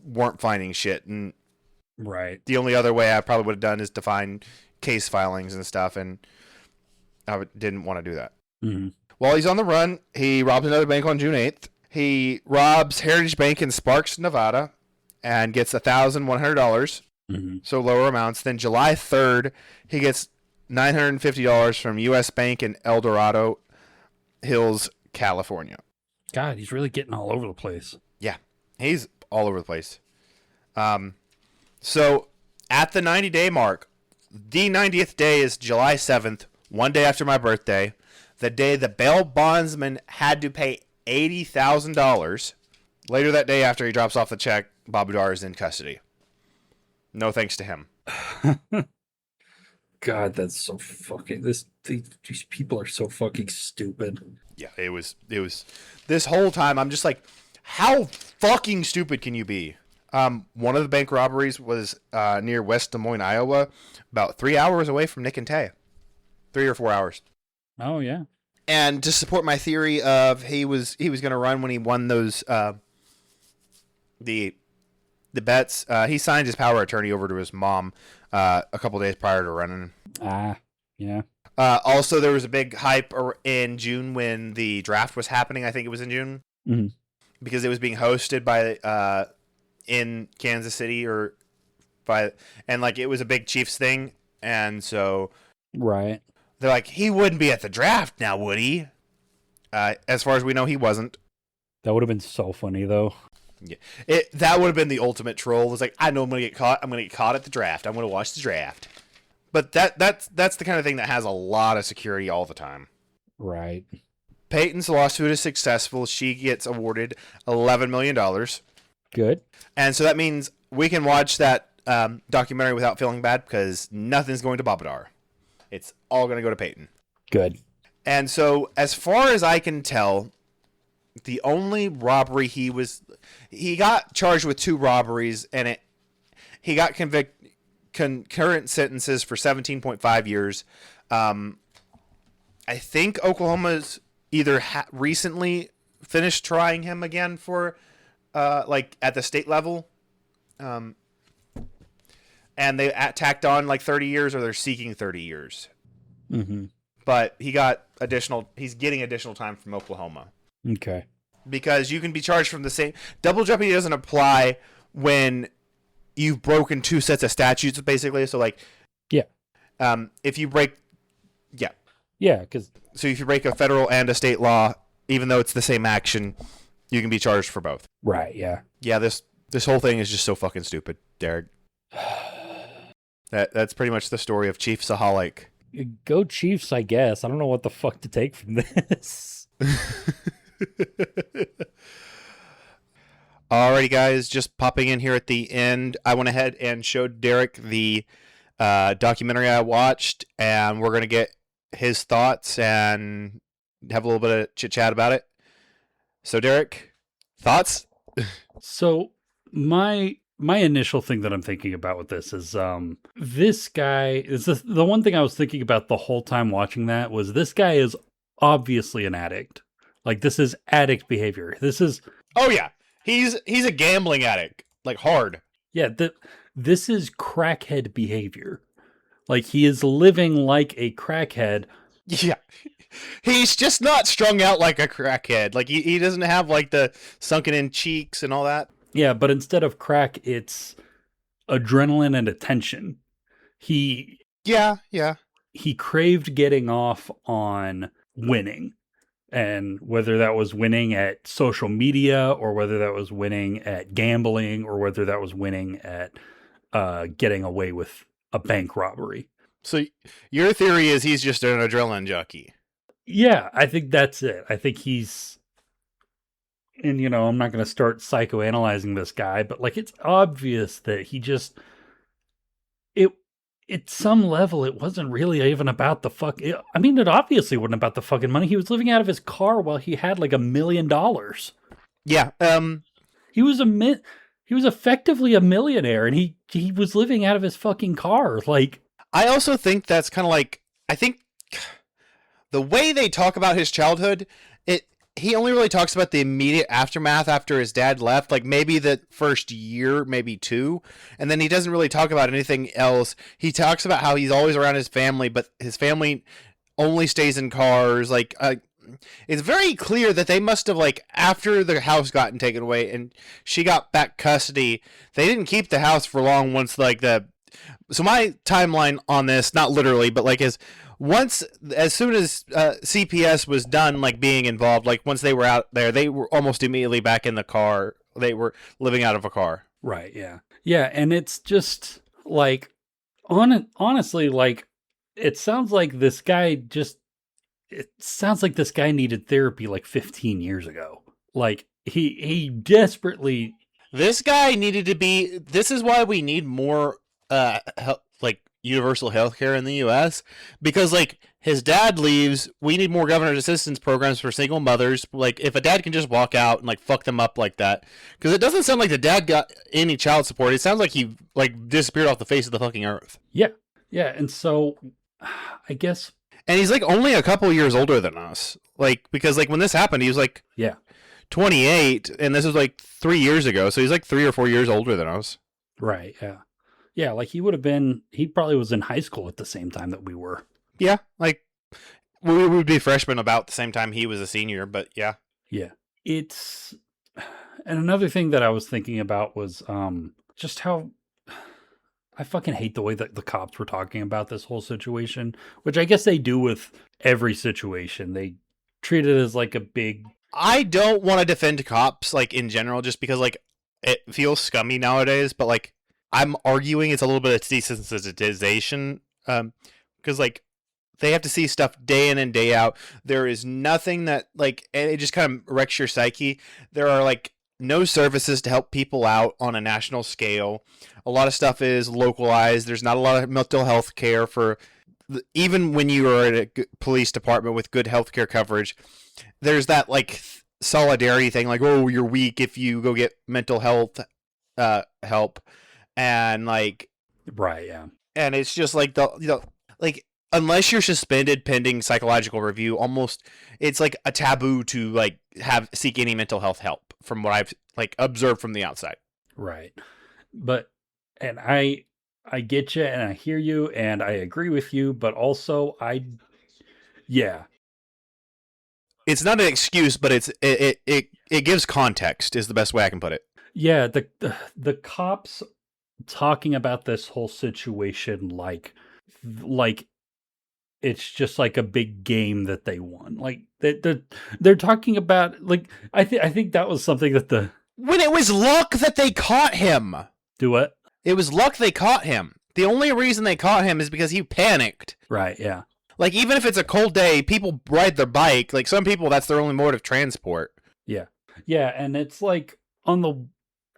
weren't finding shit. And right. The only other way I probably would have done is to find case filings and stuff, and I didn't want to do that. Mm-hmm. While he's on the run, he robs another bank on June 8th. He robs Heritage Bank in Sparks, Nevada, and gets $1,100. Mm-hmm. So lower amounts. Then July 3rd, he gets $950 from U.S. Bank in El Dorado Hills, California. God, he's really getting all over the place. Yeah, he's all over the place. So at the 90-day mark, the 90th day is July 7th, one day after my birthday, the day the bail bondsman had to pay $80,000. Later that day, after he drops off the check, Babudar is in custody. No thanks to him. God, that's so fucking... These people are so fucking stupid. Yeah, it was... This whole time, I'm just like, how fucking stupid can you be? One of the bank robberies was near West Des Moines, Iowa, about 3 hours away from Nick and Tay. 3 or 4 hours. Oh yeah. And to support my theory of he was going to run when he won those the bets, he signed his power of attorney over to his mom a couple days prior to running. Yeah. Also, there was a big hype in June when the draft was happening. I think it was in June because it was being hosted by in Kansas City and like it was a big Chiefs thing, and so right. They're like, he wouldn't be at the draft now, would he? As far as we know, he wasn't. That would have been so funny, though. Yeah, that would have been the ultimate troll. It was like, I know I'm going to get caught. I'm going to get caught at the draft. I'm going to watch the draft. But that's the kind of thing that has a lot of security all the time. Right. Peyton's lawsuit is successful. She gets awarded $11 million. Good. And so that means we can watch that documentary without feeling bad because nothing's going to Babudar. It's all going to go to Peyton. Good. And so, as far as I can tell, the only robbery he got charged with 2 robberies, and he got concurrent sentences for 17.5 years. I think Oklahoma's either recently finished trying him again for, like at the state level, and they tacked on like 30 years, or they're seeking 30 years. Mm-hmm. But he's getting additional time from Oklahoma. Okay. Because you can be charged from the same. Double jeopardy doesn't apply when you've broken 2 sets of statutes, basically. So, like, yeah. If you break, yeah. Yeah, because. So if you break a federal and a state law, even though it's the same action, you can be charged for both. Right, yeah. Yeah, this whole thing is just so fucking stupid, Derek. That's pretty much the story of Chiefsaholic. Go Chiefs, I guess. I don't know what the fuck to take from this. Alrighty, guys, just popping in here at the end. I went ahead and showed Derek the documentary I watched, and we're going to get his thoughts and have a little bit of chit-chat about it. So, Derek, thoughts? So, my initial thing that I'm thinking about with this is this guy is the one thing I was thinking about the whole time watching that was this guy is obviously an addict. Like, this is addict behavior. This is oh yeah, he's a gambling addict, like hard. Yeah, this is crackhead behavior. Like, he is living like a crackhead. Yeah. He's just not strung out like a crackhead. Like, he doesn't have like the sunken in cheeks and all that. Yeah, but instead of crack, it's adrenaline and attention. He craved getting off on winning. And whether that was winning at social media, or whether that was winning at gambling, or whether that was winning at getting away with a bank robbery. So your theory is he's just an adrenaline junkie. Yeah, I think that's it. I think he's... And, I'm not going to start psychoanalyzing this guy, but, like, it's obvious that he just... At some level, it wasn't really even about the it obviously wasn't about the fucking money. He was living out of his car while he had, like, $1 million. Yeah, He was effectively a millionaire, and he was living out of his fucking car. Like, I also think that's kind of like... I think the way they talk about his childhood... He only really talks about the immediate aftermath after his dad left, like maybe the first year, maybe 2, and then he doesn't really talk about anything else. He talks about how he's always around his family, but his family only stays in cars. Like, it's very clear that they must have, like, after the house gotten taken away and she got back custody, they didn't keep the house for long once, like, So my timeline on this, not literally, but, like, is... as soon as CPS was done, like, being involved, like, once they were out there, they were almost immediately back in the car. They were living out of a car. Right, yeah. Yeah, and it's just, like, honestly, like, it sounds like this guy needed therapy, like, 15 years ago. Like, he desperately... This guy needed to be... This is why we need more, universal health care in the U.S. because, like, his dad leaves. We need more governor's assistance programs for single mothers. Like, if a dad can just walk out and, like, fuck them up like that, because it doesn't sound like the dad got any child support. It sounds like he, like, disappeared off the face of the fucking earth. Yeah, and so I guess... And he's like only a couple years older than us. Like, because like when this happened, he was like Yeah. 28, and this was like 3 years ago. So he's like 3 or 4 years older than us. Right. Yeah. Yeah. Like he probably was in high school at the same time that we were. Yeah, like we would be freshmen about the same time he was a senior. But yeah, Yeah. It's, and another thing that I was thinking about was just how I fucking hate the way that the cops were talking about this whole situation, which I guess they do with every situation. They treat it as like a big. I don't want to defend cops like in general, just because like it feels scummy nowadays. But like I'm arguing it's a little bit of desensitization, because like they have to see stuff day in and day out. There is nothing that like, and it just kind of wrecks your psyche. There are like no services to help people out on a national scale. A lot of stuff is localized. There's not a lot of mental health care for, even when you are at a police department with good healthcare coverage. There's that like solidarity thing, like, oh, you're weak if you go get mental health help, and like, Right. Yeah. and it's just like like unless you're suspended pending psychological review, almost it's like a taboo to like seek any mental health help from what I've like observed from the outside. Right. But, and I get you and I hear you and I agree with you, but also yeah. It's not an excuse, but it gives context is the best way I can put it. Yeah. The cops talking about this whole situation like it's just like a big game that they won. Like they're talking about like I think that was something that When it was luck that they caught him. do what? It was luck they caught him. The only reason they caught him is because he panicked. Right, yeah. Like, even if it's a cold day, people ride their bike. Like, some people, that's their only mode of transport. Yeah. Yeah, and it's like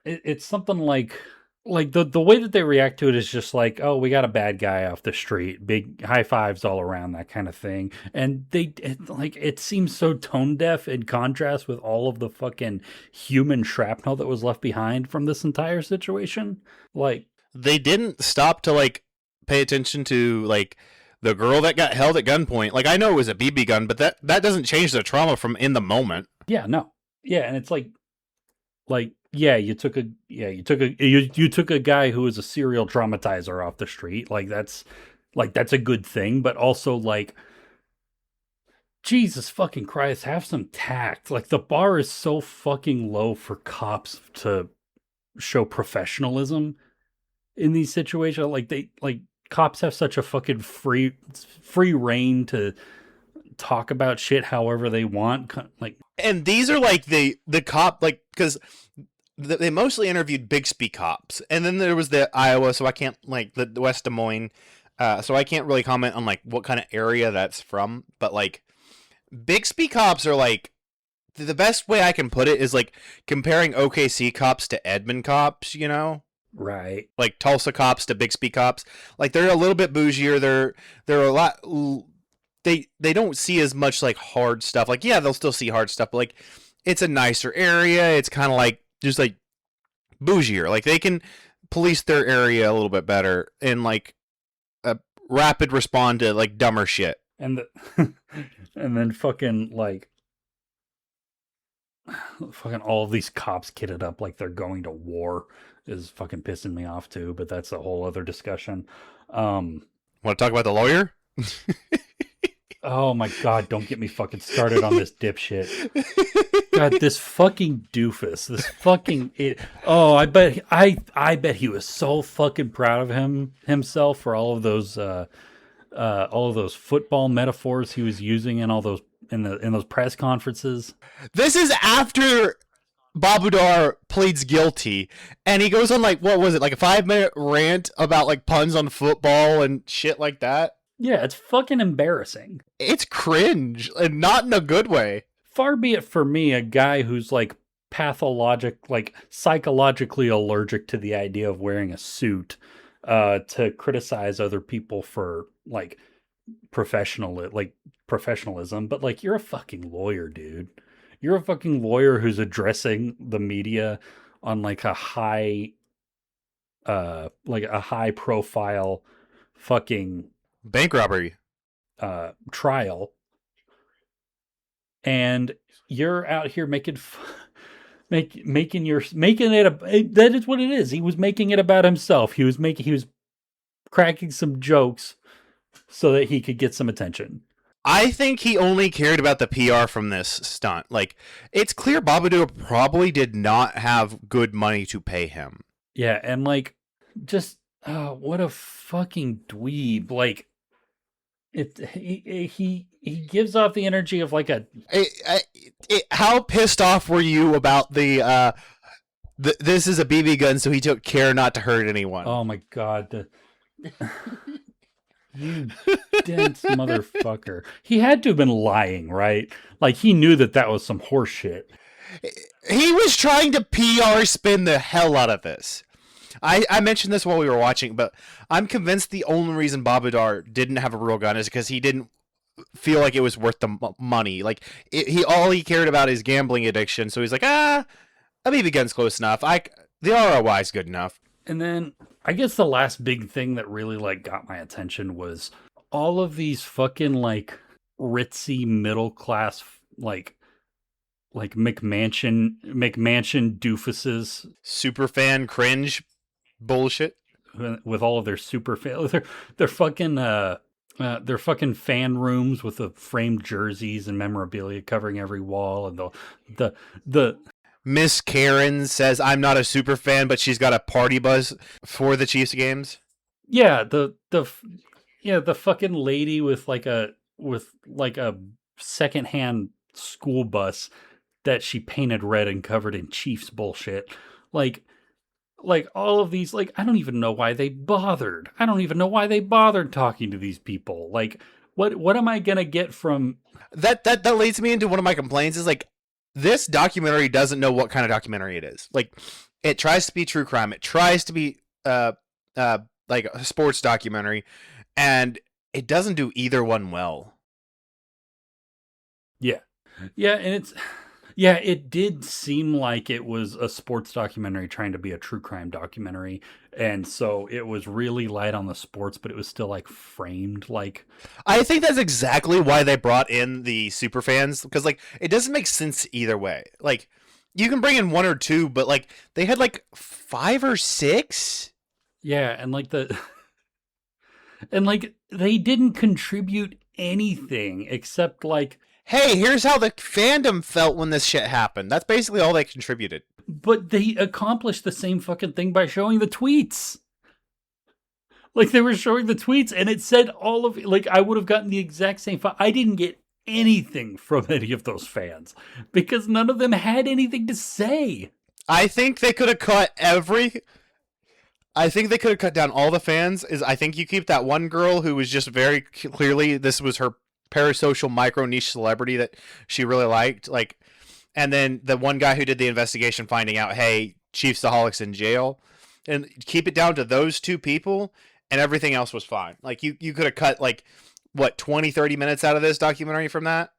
it's something like the way that they react to it is just like, oh, we got a bad guy off the street, big high fives all around, that kind of thing. And it seems so tone deaf in contrast with all of the fucking human shrapnel that was left behind from this entire situation. Like, they didn't stop to like pay attention to like the girl that got held at gunpoint. Like, I know it was a BB gun, but that doesn't change the trauma from in the moment. yeah, no. Yeah, and it's like yeah, you took a guy who was a serial traumatizer off the street. That's a good thing, but also like Jesus fucking Christ, have some tact. Like, the bar is so fucking low for cops to show professionalism in these situations. Like cops have such a fucking free reign to talk about shit however they want. Like, and these are like the cop, like, because they mostly interviewed Bixby cops, and then there was the Iowa, so I can't, like, the West Des Moines, so I can't really comment on like what kind of area that's from. But like Bixby cops are like, the best way I can put it is like comparing OKC cops to Edmond cops, you know? right. Like Tulsa cops to Bixby cops. Like, they're a little bit bougier. They're a lot. They don't see as much like hard stuff. Like, yeah, they'll still see hard stuff, but like it's a nicer area. It's kind of like just like bougier. Like, they can police their area a little bit better and like rapid respond to like dumber shit. And and then fucking all of these cops kitted up like they're going to war is fucking pissing me off too, but that's a whole other discussion. Want to talk about the lawyer? Oh my god, don't get me fucking started on this dipshit. God, this fucking doofus. This fucking I bet he was so fucking proud of himself for all of those football metaphors he was using in all those in those press conferences. This is after Babudar pleads guilty, and he goes on like, what was it, like a 5-minute rant about like puns on football and shit like that. Yeah, it's fucking embarrassing. It's cringe, and not in a good way. Far be it for me, a guy who's like psychologically allergic to the idea of wearing a suit, to criticize other people for like professionalism, but like, you're a fucking lawyer, dude. You're a fucking lawyer who's addressing the media on like a high profile fucking Bank robbery. trial, and you're out here making that is what it is. He was making it about himself. He was cracking some jokes so that he could get some attention. I think he only cared about the PR from this stunt. Like, it's clear Babudar probably did not have good money to pay him. Yeah, and like, just what a fucking dweeb! Like, he gives off the energy of like a. How pissed off were you about this is a BB gun, so he took care not to hurt anyone? Oh my god, you dense motherfucker! He had to have been lying, right? Like he knew that was some horse shit. He was trying to PR spin the hell out of this. I mentioned this while we were watching, but I'm convinced the only reason Babudar didn't have a real gun is because he didn't feel like it was worth the money. Like all he cared about is gambling addiction, so he's like, a BB gun's close enough. The ROI is good enough. And then I guess the last big thing that really like got my attention was all of these fucking like ritzy middle class like McMansion doofuses, Superfan cringe bullshit with all of their their fucking fan rooms with the framed jerseys and memorabilia covering every wall, and the Miss Karen says I'm not a super fan, but she's got a party bus for the Chiefs games. Yeah, the fucking lady with like a secondhand school bus that she painted red and covered in Chiefs bullshit. Like all of these, like, I don't even know why they bothered. I don't even know why they bothered talking to these people. Like, what am I gonna get from that? That leads me into one of my complaints is like, this documentary doesn't know what kind of documentary it is. Like, it tries to be true crime. It tries to be like a sports documentary, and it doesn't do either one well. Yeah, and it did seem like it was a sports documentary trying to be a true crime documentary, and so it was really light on the sports, but it was still like framed like. I think that's exactly why they brought in the super fans, because like it doesn't make sense either way. Like, you can bring in one or two, but like they had like 5 or 6. Yeah, and like and like they didn't contribute anything except like, hey, here's how the fandom felt when this shit happened. That's basically all they contributed. But they accomplished the same fucking thing by showing the tweets. Like, they were showing the tweets, and it said all of, like, I would have gotten the exact same. I didn't get anything from any of those fans because none of them had anything to say. I think they could have cut down all the fans. I think you keep that one girl who was just very clearly, this was her parasocial micro niche celebrity that she really liked, like, and then the one guy who did the investigation finding out, hey, Chiefsaholic's in jail, and keep it down to those 2 people, and everything else was fine. Like, you could have cut like what 20-30 minutes out of this documentary from that.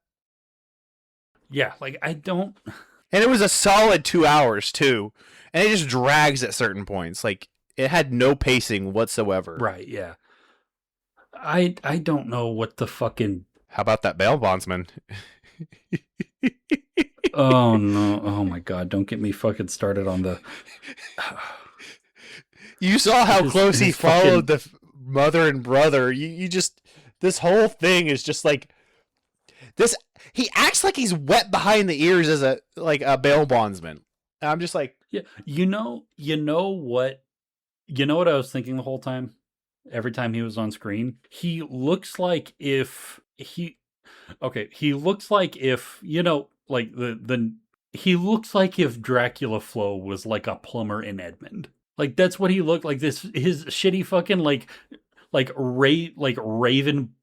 Yeah, like, I don't, and it was a solid 2 hours too, and it just drags at certain points. Like, it had no pacing whatsoever. Right? Yeah. I don't know what the fucking. How about that bail bondsman? Oh no! Oh my god! Don't get me fucking started on the. You saw how close he followed the mother and brother. You just, this whole thing is just like this. He acts like he's wet behind the ears as a bail bondsman. And I'm just like, yeah, you know what I was thinking the whole time. Every time he was on screen, he looks like if he looks like if, like he looks like if Dracula Flo was like a plumber in Edmond. Like, that's what he looked like. His shitty fucking like Raven.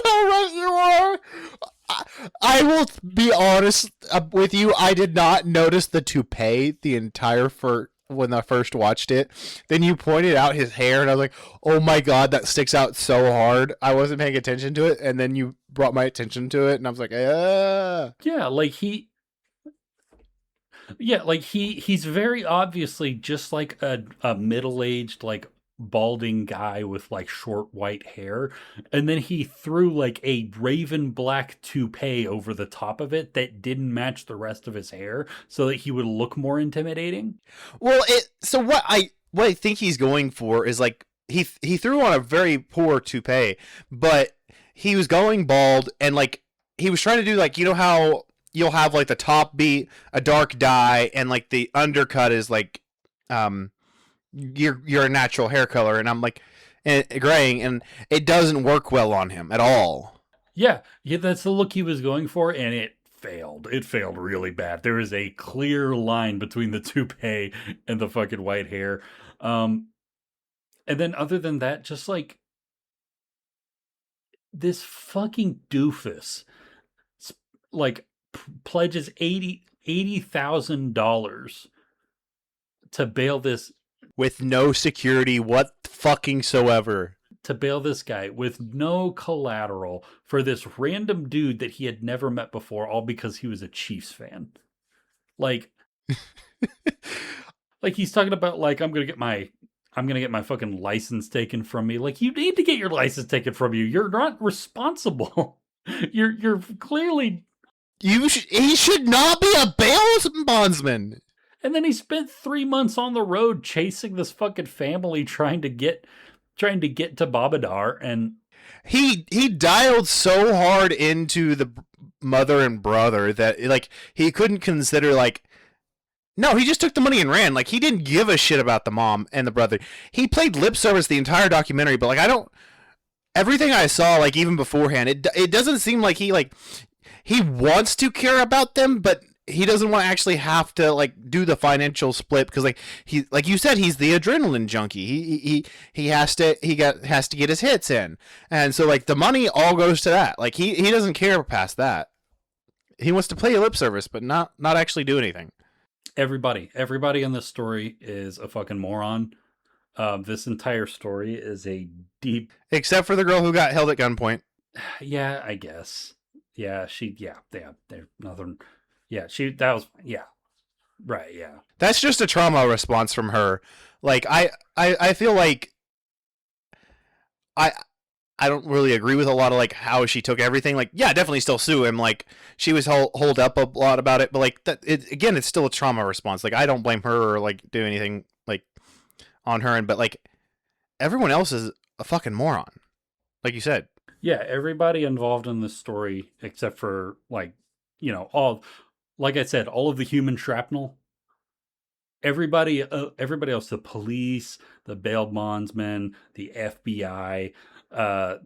How right you are. I will be honest with you. I did not notice the toupee the entire when I first watched it. Then you pointed out his hair, and I was like, "Oh my god, that sticks out so hard." I wasn't paying attention to it, and then you brought my attention to it, and I was like, Yeah, like Yeah, like he's very obviously just like a middle-aged like balding guy with like short white hair, and then he threw like a raven black toupee over the top of it that didn't match the rest of his hair so that he would look more intimidating. Well, so what I think he's going for is like he threw on a very poor toupee, but he was going bald and like he was trying to do like, you know how you'll have like the top be a dark dye and like the undercut is like um your natural hair color, and I'm like graying, and it doesn't work well on him at all. Yeah, that's the look he was going for, and it failed. It failed really bad. There is a clear line between the toupee and the fucking white hair. Um, and then other than that, just like this fucking doofus, like pledges $80,000 to bail this With no security what fucking soever. to bail this guy with no collateral for this random dude that he had never met before, all because he was a Chiefs fan. Like, like he's talking about like I'm gonna get my fucking license taken from me. Like, you need to get your license taken from you. You're not responsible. You're clearly. He should not be a bail bondsman. And then he spent 3 months on the road chasing this fucking family, trying to get to Babudar, and He dialed so hard into the mother and brother that like he couldn't consider like, no, he just took the money and ran. Like he didn't give a shit about the mom and the brother. He played lip service the entire documentary, but like I don't, everything I saw like even beforehand, it doesn't seem like he wants to care about them, but he doesn't want to actually have to like do the financial split because like he, like you said, he's the adrenaline junkie. He has to get his hits in, and so like the money all goes to that. Like he doesn't care past that. He wants to play a lip service, but not actually do anything. everybody in this story is a fucking moron. This entire story is a deep. Except for the girl who got held at gunpoint. Yeah, I guess. Yeah, there's nothing. Yeah, that was, yeah, right, yeah. That's just a trauma response from her. Like I feel like I I don't really agree with a lot of like how she took everything. Like, yeah, definitely still sue him. Like, she was hold up a lot about it, but like that, again, it's still a trauma response. Like, I don't blame her or like do anything like on her, and but like everyone else is a fucking moron, like you said. Yeah, everybody involved in this story, except for like, all, like I said, all of the human shrapnel. Everybody else, the police, the bail bondsman, the FBI, uh,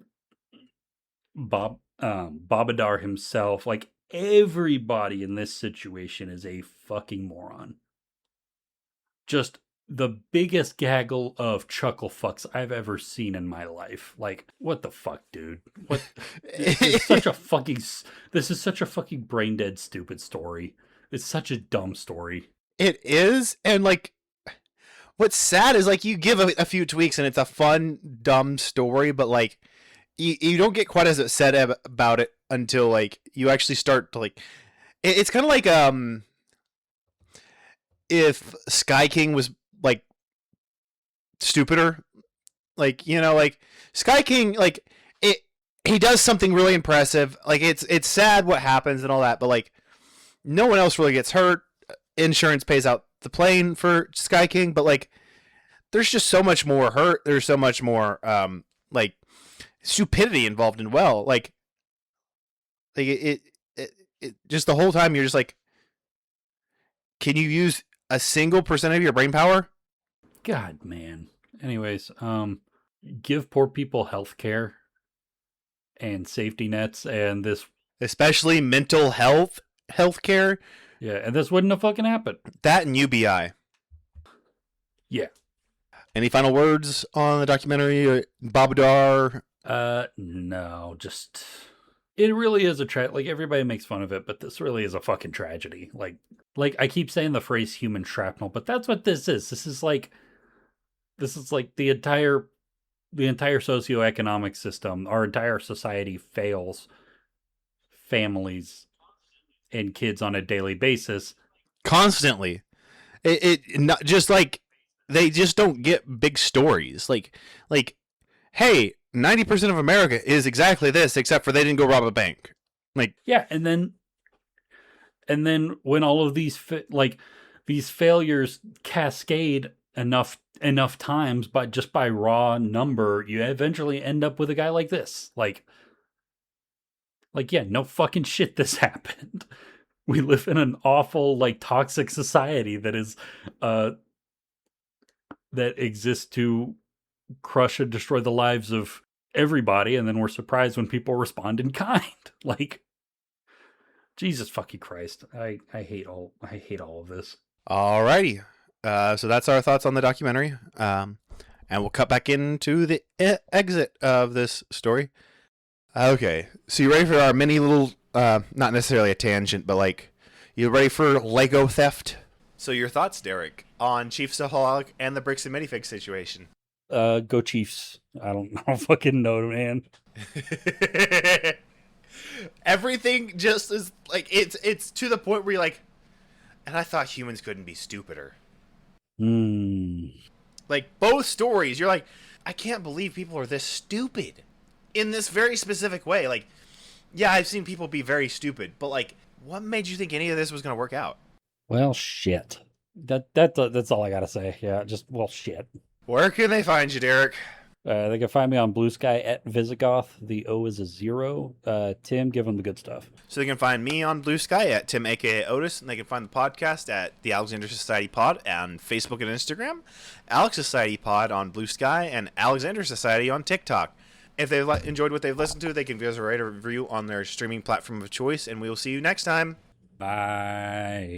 Babadar himself, like everybody in this situation is a fucking moron. Just the biggest gaggle of chuckle fucks I've ever seen in my life. Like, what the fuck, dude? What? It's such a fucking. This is such a fucking brain dead stupid story. It's such a dumb story. It is, and like what's sad is like you give a few tweaks and it's a fun dumb story, but like you don't get quite as upset about it until like you actually start to like. It's kind of like if Sky King was like stupider, like like Sky King, like it he does something really impressive. Like it's sad what happens and all that, but like no one else really gets hurt. Insurance pays out the plane for Sky King, but like there's just so much more hurt. There's so much more like stupidity involved in like it just the whole time you're just like, can you use a single percent of your brain power? God, man. Anyways, give poor people health care and safety nets, and this, Especially mental health care. yeah, and this wouldn't have fucking happened. That and UBI. Yeah. Any final words on the documentary, Babudar? No, just it really is a like everybody makes fun of it, but this really is a fucking tragedy. Like I keep saying the phrase human shrapnel, but that's what this is. This is like the entire socioeconomic system, our entire society fails families and kids on a daily basis. constantly. It not just like they just don't get big stories. Like hey, 90% of America is exactly this, except for they didn't go rob a bank. Like Yeah, and then when all of these these failures cascade enough times, but just by raw number, you eventually end up with a guy like this. Yeah, no fucking shit, this happened. We live in an awful, like, toxic society that is that exists to crush and destroy the lives of everybody, and then we're surprised when people respond in kind. Like, Jesus fucking Christ. I hate all of this. alrighty. So that's our thoughts on the documentary. And we'll cut back into the exit of this story. Okay, so you ready for our mini little, not necessarily a tangent, but like, you ready for Lego theft? So your thoughts, Derek, on Chiefsaholic and the bricks and minifig situation? Go Chiefs. I don't fucking know, man. Everything just is like it's to the point where you're like, and I thought humans couldn't be stupider. Like both stories, you're like, I can't believe people are this stupid in this very specific way. Like, yeah, I've seen people be very stupid, but like, what made you think any of this was going to work out? Well, shit. That's all I gotta say. Yeah, just, well, shit. Where can they find you, Derek? They can find me on Blue Sky at Visigoth. The O is a 0. Tim, give them the good stuff. So they can find me on Blue Sky at Tim, aka Otis, and they can find the podcast at the Alexander Society Pod on Facebook and Instagram, Alex Society Pod on Blue Sky, and Alexander Society on TikTok. If they've enjoyed what they've listened to, they can give us a rate or review on their streaming platform of choice, and we will see you next time. Bye.